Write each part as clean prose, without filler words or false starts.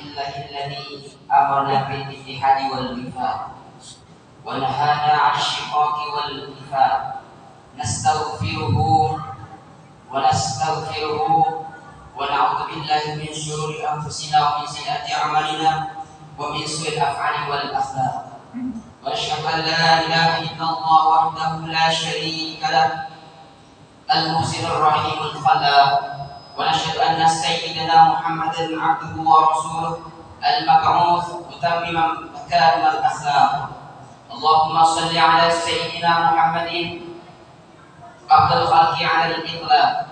لله الذي أمرنا بالاتحاد والوفاق ونهانا عن الشقاق والنفاق نستغفره ونعوذ بالله من شرور أنفسنا ومن سيئات أعمالنا ومن سوء الأفعال والأخلاق ونشهد أن لا إله إلا الله وحده لا شريك له المحسن الرحيم الخلاق ونشهد أن سيدنا محمدا عبده ورسوله المبعوث متمما مكارم الأخلاق اللهم صل على سيدنا محمد أفضل الخلق على الإطلاق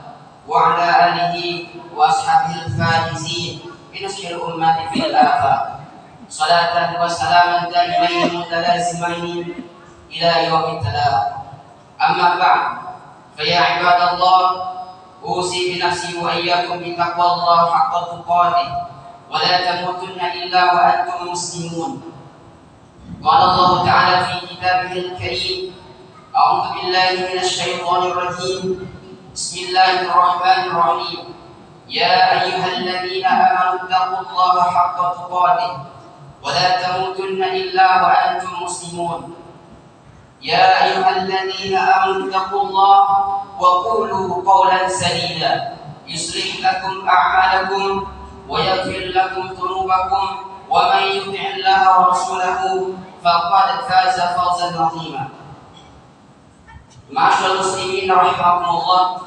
وعلى آله وأصحابه الفائزين بنصر الأمة في الآفاق صلاة وسلاما دائمين متلازمين إلى يوم التلاق. أما بعد فيا عباد الله أوصي بنفسي وإياكم بتقوى الله حق تقاته ولا تموتن إلا وأنتم مسلمون. قال الله تعالى في كتابه الكريم أعوذ بالله من الشيطان الرجيم بسم الله الرحمن الرحيم يا أيها الذين آمنوا اتقوا الله حق تقاته ولا تموتن إلا وأنتم مسلمون. يا أيها الذين آمنوا اتقوا الله وقولوا قولا سديدا يصلح لكم أعمالكم ويغفر لكم ذنوبكم ومن يطع الله ورسوله فقد فاز فوزا عظيما. Ma'asyiral muslimin rahimakumullah,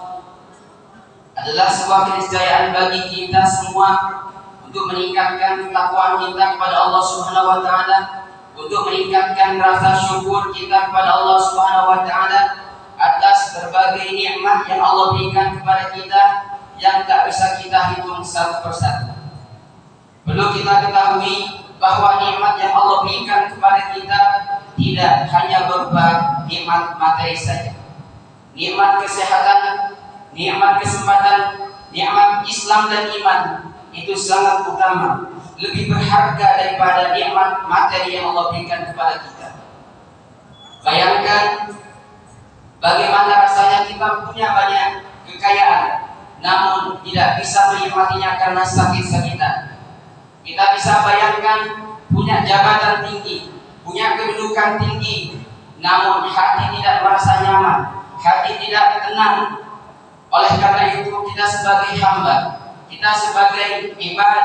adalah sebuah keniscayaan bagi kita semua untuk meningkatkan ketakwaan kita kepada Allah Subhanahu wa taala, untuk meningkatkan rasa syukur kita kepada Allah Subhanahu wa taala atas berbagai nikmat yang Allah berikan kepada kita yang tak bisa kita hitung satu persatu. Perlu kita ketahui bahwa nikmat yang Allah berikan kepada kita tidak hanya berupa nikmat materi saja. Nikmat kesehatan, nikmat kesempatan, nikmat Islam dan iman itu sangat utama, lebih berharga daripada nikmat materi yang Allah berikan kepada kita. Bayangkan bagaimana rasanya kita punya banyak kekayaan namun tidak bisa menikmatinya karena sakit-sakitan. Kita bisa bayangkan punya jabatan tinggi, punya kedudukan tinggi, namun hati tidak merasa nyaman, hati tidak tenang. Oleh karena itu kita sebagai hamba, kita sebagai ibad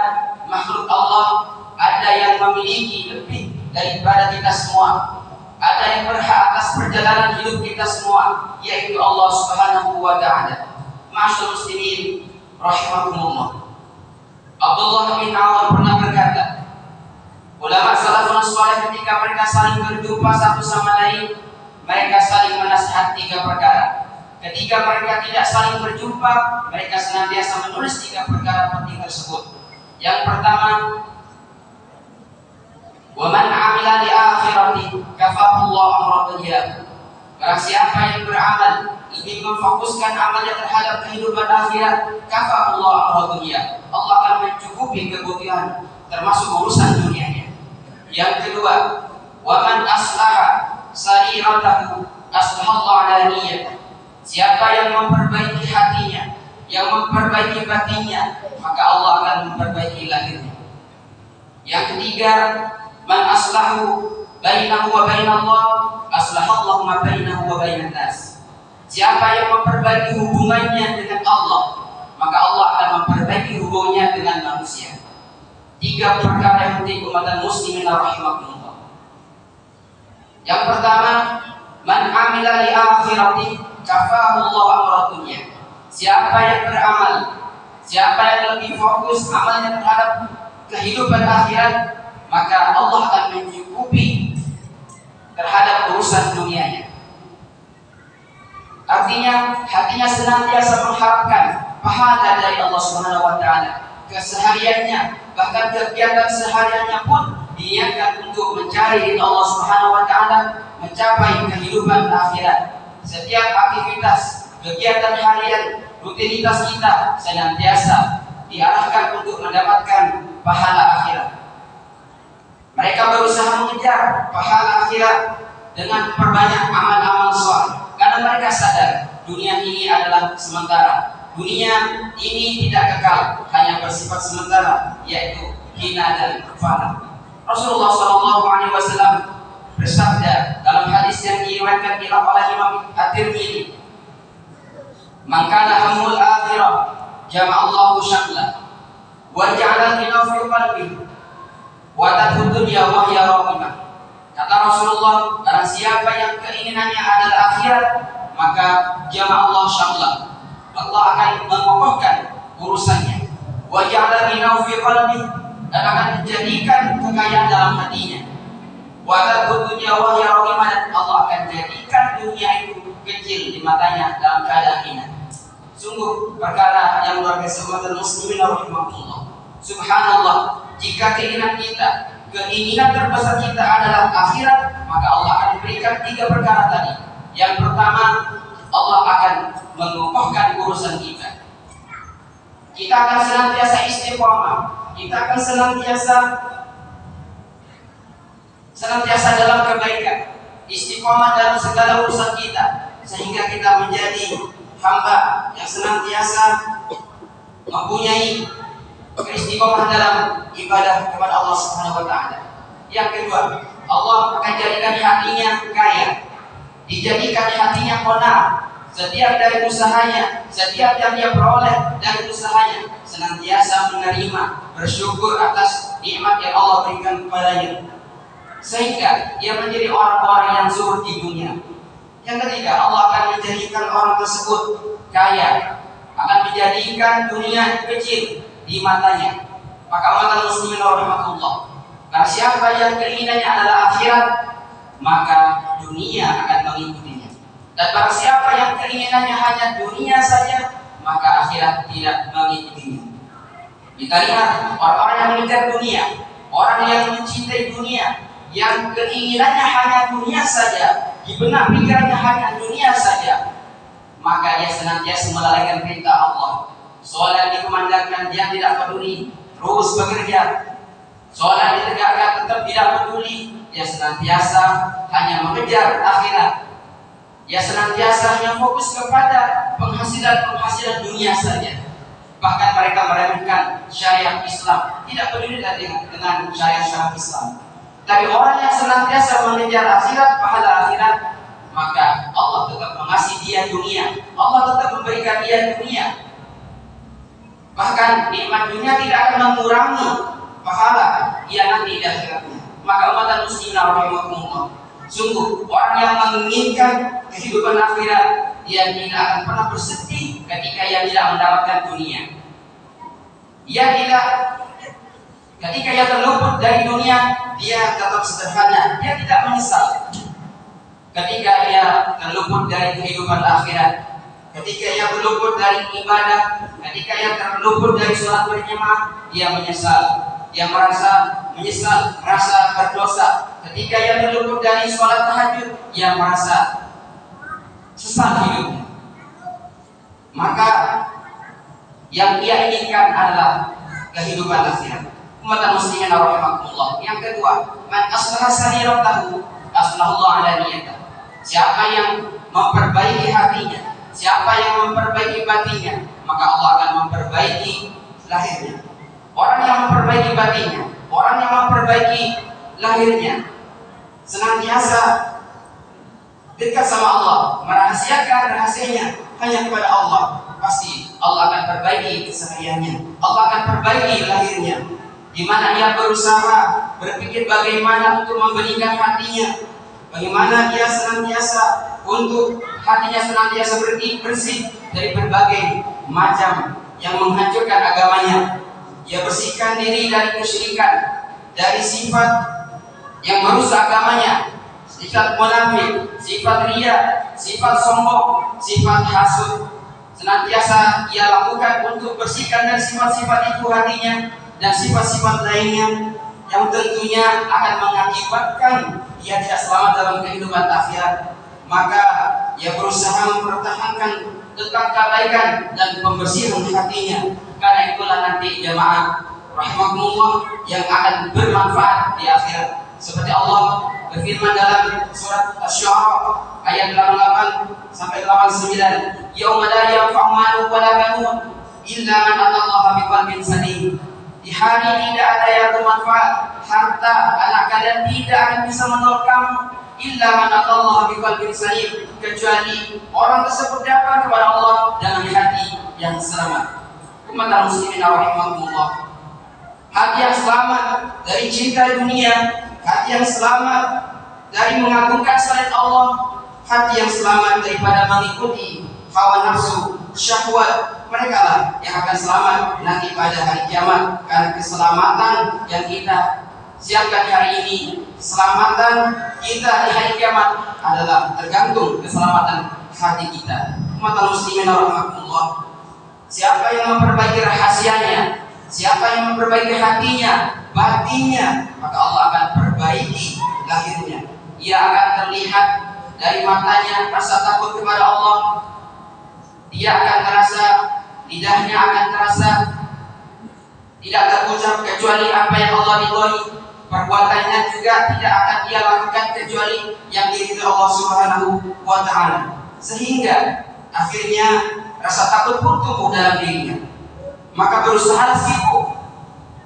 makhluk Allah, ada yang memiliki lebih daripada kita semua, ada yang berhak atas perjalanan hidup kita semua, yaitu Allah Subhanahu wa taala. Ma'asyiral muslimin rahimakumullah, Abdullah bin Awf pernah berkata, ulama salafun saleh ketika mereka saling berjumpa satu sama lain, mereka saling menasihat 3 perkara. Ketika mereka tidak saling berjumpa, mereka senantiasa menulis 3 perkara penting tersebut. Yang pertama, wa man 'amila li akhirati kafahullahu amra dunya. Barang siapa yang beramal lebih memfokuskan amalnya terhadap kehidupan akhirat, kafahullahu amra dunya, Allah akan mencukupi kebutuhan termasuk urusan dunianya. Yang kedua, wa man aslaha sariratahu aslahallahu ala niyyah. Siapa yang memperbaiki hatinya, yang memperbaiki batinnya, maka Allah akan memperbaiki lahirnya. Yang ketiga, man aslahu bainahu wa bainallah aslahallahu ma bainahu wa bainan nas. Siapa yang memperbaiki hubungannya dengan Allah, maka Allah akan memperbaiki hubungannya dengan manusia. 3 perkara yang penting umat muslimin rahimakumullah. Yang pertama, man amila li akhirati kafahullahu amra dunya. Siapa yang beramal, siapa yang lebih fokus amalnya terhadap kehidupan akhirat, maka Allah akan mencukupi terhadap urusan dunianya. Artinya hatinya senantiasa mengharapkan pahala dari Allah Subhanahu wa taala. Kesehariannya, bahkan kegiatan sehariannya pun diniatkan untuk mencari ridha Allah Subhanahu wa taala, mencapai kehidupan akhirat. Setiap aktivitas, kegiatan harian, rutinitas kita senantiasa diarahkan untuk mendapatkan pahala akhirat. Mereka berusaha mengejar pahala akhirat dengan perbanyak amal-amal saleh, karena mereka sadar dunia ini adalah sementara. Dunia ini tidak kekal, hanya bersifat sementara, yaitu hina dan kepala. Rasulullah SAW bersabda dalam hadis yang diriwayatkan oleh Imam At-Tirmidzi, "Man kana hammul akhirah jama'allahu syamla wa ja'ala ghina fi qalbihi wa tadhud dunya wa hiya raqimah." Kata Rasulullah, barang siapa yang keinginannya adalah akhirat, maka jama'allahu syamla, Allah akan mengokohkan urusannya. Wa ja'ala ghina fi qalbihi, dan akan menjadikan kekayaan dalam hatinya. Wa tadhud dunya wa hiya raqimah, dan Allah akan jadikan dunia itu kecil di matanya dalam keadaan hina. Sungguh perkara yang luar biasa umat muslimin rahimahullah. Subhanallah, jika keinginan terbesar kita adalah akhirat, maka Allah akan berikan 3 perkara tadi. Yang pertama, Allah akan mengokohkan urusan kita. Kita akan senantiasa istiqomah, kita akan senantiasa dalam kebaikan, istiqomah dalam segala urusan kita, sehingga kita menjadi hamba yang senantiasa mempunyai istiqomah dalam ibadah kepada Allah Subhanahu wa taala. Yang kedua, Allah akan jadikan hatinya kaya, dijadikan hatinya qanaah. Setiap dari usahanya, setiap yang dia peroleh dari usahanya, senantiasa menerima, bersyukur atas nikmat yang Allah berikan kepadanya, sehingga dia menjadi orang-orang yang zuhud di dunia. Yang ketiga, Allah akan menjadikan orang tersebut kaya, akan menjadikan dunia kecil di matanya. Maka umat muslimin rahimahullah, karena siapa yang keinginannya adalah akhirat, maka dunia akan mengikutinya. Dan barang siapa yang keinginannya hanya dunia saja, maka akhirat tidak mengikutinya. Kita lihat orang-orang yang mengejar dunia, orang yang mencintai dunia, yang keinginannya hanya dunia saja, di benak pikirannya hanya dunia saja, maka dia senantiasa melalaikan perintah Allah. Solat dikumandangkan, dia tidak peduli, terus bekerja. Solat ditegakkan, tetap tidak peduli, dia senantiasa hanya mengejar akhirat. Dia senantiasa hanya fokus kepada penghasilan dunia saja. Bahkan mereka meremehkan syariat Islam, tidak peduli dengan syariat Islam. Tapi orang yang senantiasa mengejar akhirat, pahala akhirat, maka Allah tetap mengasihi dia dunia, Allah tetap memberikan dia dunia. Bahkan nikmat dunia tidak akan mengurangi pahala dia nanti di akhiratnya. Maka umat muslimin rahimahumullah, sungguh orang yang menginginkan kehidupan akhirat, dia tidak akan pernah bersedih ketika ia tidak mendapatkan dunia. Ketika ia terluput dari dunia, dia tetap sederhana, dia tidak menyesal. Ketika ia terluput dari kehidupan akhirat, ketika ia terluput dari ibadah, ketika ia terluput dari sholat berjamaah, dia menyesal. Dia merasa menyesal, merasa berdosa. Ketika ia terluput dari sholat tahajud, dia merasa sesal hidupnya. Maka yang dia inginkan adalah kehidupan akhirat. Umat muslimin rahimakumullah. Yang kedua, man aslaha sariratahu aslahu ala niyatah. Siapa yang memperbaiki hatinya, siapa yang memperbaiki batinnya, maka Allah akan memperbaiki lahirnya. Orang yang memperbaiki batinnya, orang yang memperbaiki lahirnya, senantiasa dekat sama Allah, merahasiakan rahasianya hanya kepada Allah, pasti Allah akan perbaiki kesehariannya, Allah akan perbaiki lahirnya. Di mana dia berusaha berpikir bagaimana untuk membenihkan hatinya, bagaimana dia senantiasa untuk hatinya senantiasa bersih dari berbagai macam yang menghancurkan agamanya. Dia bersihkan diri dari kesyirikan, dari sifat yang merusak agamanya, sifat munafik, sifat riya, sifat sombong, sifat hasud. Senantiasa ia lakukan untuk bersihkan dari sifat-sifat itu hatinya dan sifat-sifat lainnya yang tentunya akan mengakibatkan ia tidak selamat dalam kehidupan akhirat. Maka ia berusaha mempertahankan tentang kebaikan dan pembersihan hatinya. Karena itulah nanti jamaah rahimahumullah yang akan bermanfaat di akhirat. Seperti Allah berfirman dalam surat Asy-Syu'ara ayat 88 sampai 89, "Yauma la yanfa'u malun wa la banun illa man atallaha biqalbin salim." Di hari tidak ada yang bermanfaat, harta, anak kalian tidak akan bisa menolong kamu. Illa man atallaha biqalbin salim, kecuali orang tersebut datang kepada Allah dengan hati yang selamat. Umat muslimin rahimakumullah. Hati yang selamat dari cinta dunia, hati yang selamat dari mengagungkan selain Allah, hati yang selamat daripada mengikuti hawa nafsu, syahwat, mereka lah yang akan selamat nanti pada hari kiamat. Karena keselamatan yang kita siapkan hari ini, keselamatan kita di hari kiamat adalah tergantung keselamatan hati kita. Umat muslimin rahimakumullah. Siapa yang memperbaiki rahasianya, siapa yang memperbaiki hatinya, batinnya, maka Allah akan perbaiki lahirnya. Ia akan terlihat dari matanya rasa takut kepada Allah. Dia akan terasa, lidahnya akan terasa, tidak terucap kecuali apa yang Allah ridhoi. Perbuatannya juga tidak akan dia lakukan kecuali yang diridhoi Allah Subhanahu wa Ta'ala. Sehingga akhirnya rasa takut pun tumbuh dalam dirinya. Maka berusaha sibuk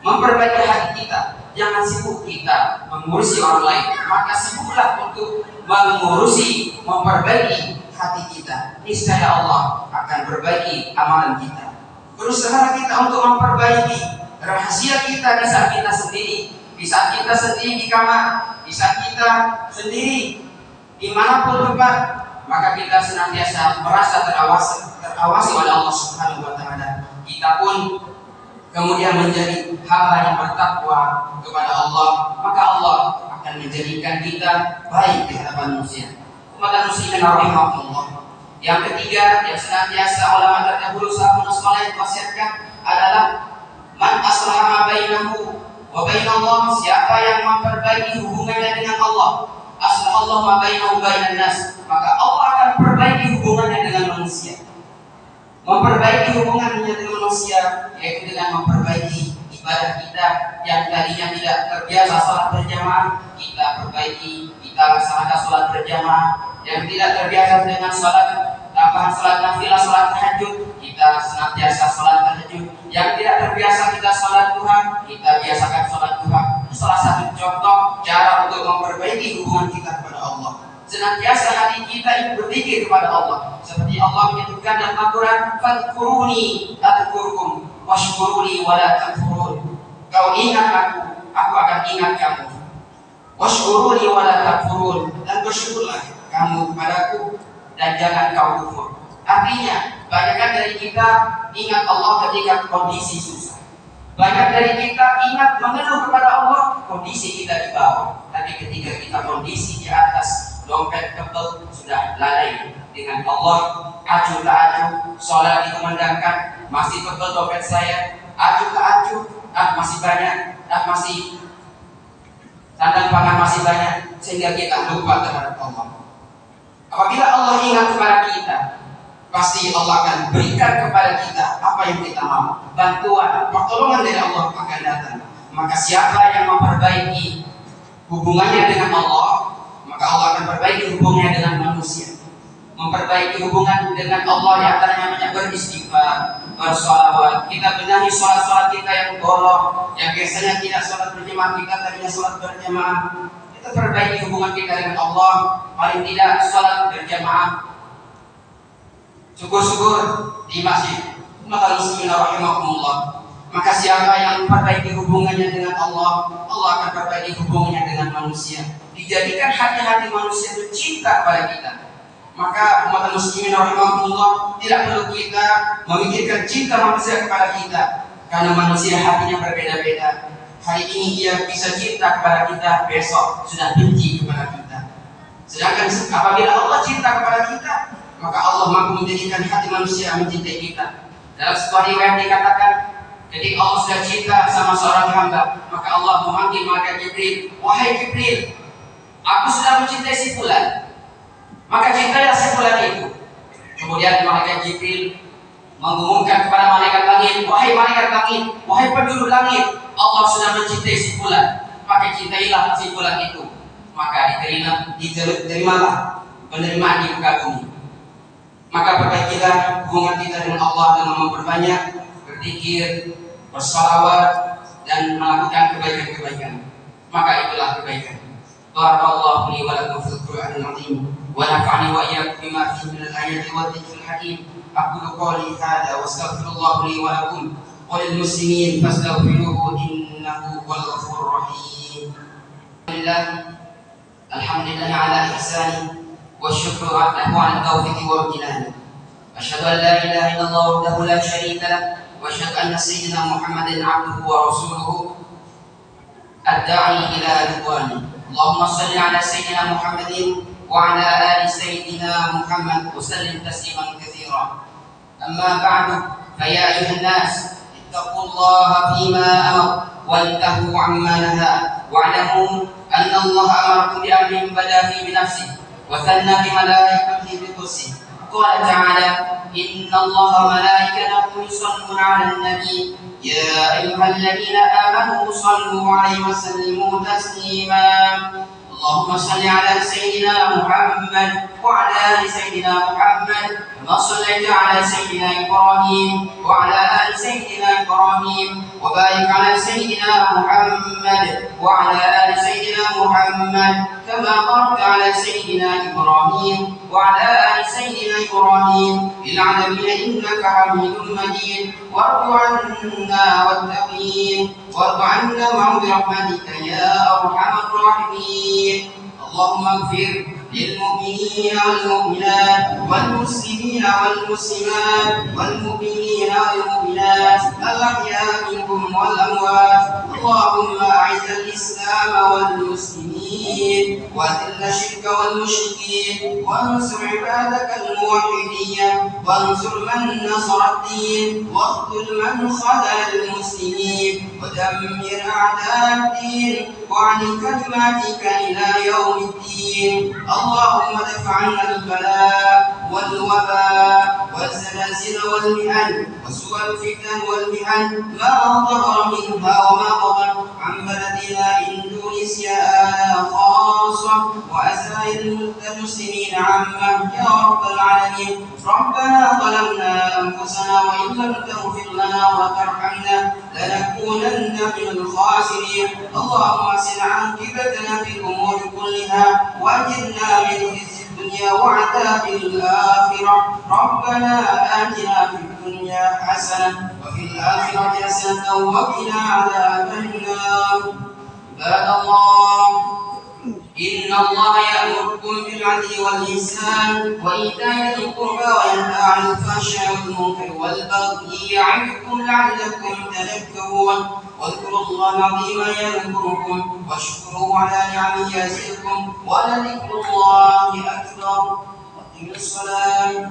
memperbaiki hati kita. Jangan sibuk kita mengurusi orang lain, maka sibuklah untuk mengurusi, memperbaiki hati kita. Niscaya Allah akan perbaiki amalan kita. Berusaha kita untuk memperbaiki rahasia kita di saat kita sendiri, di saat kita sendiri di kamar, di saat kita sendiri dimanapun tempat, maka kita senantiasa merasa terawasi oleh Allah Subhanahu wa Ta'ala. Kita pun kemudian menjadi hamba yang bertakwa kepada Allah, maka Allah akan menjadikan kita baik di hadapan manusia. Umat muslimin rahimakumullah. Yang ketiga yang senantiasa ulama terdahulu salafus saleh wasiatkan adalah man aslaha ma bainahu wa bainallah, siapa yang memperbaiki hubungannya dengan Allah, aslahallahu ma bainahu bainan nas, maka Allah akan perbaiki hubungannya dengan manusia. Memperbaiki hubungannya dengan manusia yaitu dengan memperbaiki ibadah kita yang tadinya tidak terbiasa salat berjamaah, kita perbaiki, kita laksanakan salat berjamaah. Yang tidak terbiasa dengan salat tambahan salat nafilah, salat tahajud, kita senantiasa salat tahajud. Yang tidak terbiasa kita salat duha, kita biasakan salat duha. Salah satu contoh cara untuk memperbaiki hubungan kita kepada Allah. Senantiasa hati kita itu berzikir kepada Allah. Seperti Allah menyebutkan dalam Al-Quran, "Fadhkuruni adzkurkum washkuruli wa la takfurun." Kau ingat aku akan ingat kamu. Washkuruli wa la takfurun, dan bersyukurlah kamu kepadaku dan jangan kau kufur. Artinya, banyak dari kita ingat Allah ketika kondisi susah. Banyak dari kita ingat mengeluh kepada Allah kondisi kita di bawah. Tapi ketika kita kondisi di atas, dompet tebal sudah lalai dengan Allah, acuh tak acuh, sholat dikumandangkan, masih tebal dompet saya, acuh tak acuh, masih banyak, masih sandang pangan masih banyak, sehingga kita lupa terhadap Allah. Apabila Allah ingat kepada kita, pasti Allah akan berikan kepada kita apa yang kita mau. Bantuan, pertolongan dari Allah akan datang. Maka siapa yang memperbaiki hubungannya dengan Allah, maka Allah akan perbaiki hubungannya dengan manusia. Memperbaiki hubungan dengan Allah yang antaranya beristighfar, bersolawat. Kita benahi sholat-sholat kita yang bolong, yang biasanya tidak sholat berjamaah, kita tadinya sholat berjamaah. Kita perbaiki hubungan kita dengan Allah, paling tidak sholat berjamaah. Syukur-syukur di masjid. Maka muslimin rahimakumullah. Maka siapa yang memperbaiki hubungannya dengan Allah, Allah akan perbaiki hubungannya dengan manusia. Dijadikan hati-hati manusia itu cinta kepada kita. Maka umat muslimin rahimahumullah, tidak perlu kita memikirkan cinta manusia kepada kita, karena manusia hatinya berbeda-beda. Hari ini dia bisa cinta kepada kita, besok sudah benci kepada kita. Sedangkan apabila Allah cinta kepada kita, maka Allah mampu menjadikan hati manusia mencintai kita. Dalam sebuah riwayat dikatakan, ketika Allah sudah cinta sama seorang hamba, maka Allah memanggil malaikat Jibril, "Wahai Jibril, aku sudah mencintai si fulan, maka cintailah si fulan itu." Kemudian malaikat Jibril mengumumkan kepada malaikat langit, "Wahai malaikat langit, wahai penduduk langit, Allah sudah mencintai si fulan, maka cintailah si fulan itu." Maka diterimalah penerimaan di muka bumi. Maka perbaikilah hubungan kita dengan Allah dengan memperbanyak berzikir, bersalawat, dan melakukan kebaikan-kebaikan, maka itulah kebaikan. Barakallahu li wa lakum fil Qur'anil 'azim wa nafa'ani wa iyyakum bima fihi minal ayati wa dzikril hakim. Aqulu qawli hadza wa astaghfirullah li wa lakum wa lil muslimin fastaghfiruhu innahu huwal ghafurur rahim. Alhamdulillah ala ihsani wa syukru lahu ala taufiqi wa amtinani. Asyhadu an la ilaha illallah wahdahu la syarika lah wa asyhadu anna sayyidina Muhammadan 'abduhu wa rasuluhu ad-da'i ila ridwani. Allahumma shalli ala sayyidina Muhammadin wa ala ali sayyidina Muhammad wa sallim tasliman katsira. Amma ba'du, fa ya ayuhan nas ittaqullaha fima amara wantahu amma naha wa'lamu anna Allah amarakum bi amrin bada fi binafsihi wa thanna bi malaikatihi bi qudsihi. Qala ta'ala inna Allah malaikatahu yusalluna 'alan nabi ya ayyuhalladhina amanu sallu 'alaihi wa sallimu taslima. Allahumma salli 'ala sayyidina Muhammad wa 'ala ali sayyidina Muhammad kama shallaita 'ala sayyidina Ibrahim wa 'ala ali sayyidina Ibrahim wa barik 'ala sayyidina Muhammad wa 'ala ali sayyidina Muhammad kama barakta 'ala sayyidina Ibrahim wa 'ala ali sayyidina Ibrahim fil 'alamin innaka Hamidum Majid. Warḍu 'anna wattaqin warḍu 'anna ma'a rahmatika ya arhamar rahimin. اللهم اغفر للمؤمنين والمؤمنات والمسلمين والمسلمات والمؤمنين والمؤمنات الأحياء منهم والأموات. اللهم أعز الإسلام والمسلمين وأذل الشرك والمشركين وانصر عبادك الموحدين وانصر من نصر الدين واخذل من خذل المسلمين ودمر أعداء الدين وعن كلماتك إلى يوم الدين. اللهم دفع عنا البلاء والوباء والزلازل والمحن وسوء الفتن والمحن ما ظهر منها وما بطن عن بلدنا إندونيسيا خاصة وأسائر المسلمين عامة يا رب العالمين. ربنا ظلمنا أنفسنا وإن لم تغفر لنا وترحمنا لنكونن من الخاسرين. اللهم أحسن عاقبتنا في الأمور كلها وأجرنا من خزي الدنيا وعذاب الآخرة. ربنا آتنا في الدنيا حسنة وفي الآخرة حسنة وقنا عذاب النار. عباد الله إن الله يأمركم بالعدل والإحسان وإيتاء ذي القربى وينهى عن الفحشاء والمنكر والبغي يعظكم لعلكم تذكرون. واذكروا الله العظيم يذكركم واشكروه على نعمه يزدكم ولذكر الله أكبر. أقيموا الصلاة.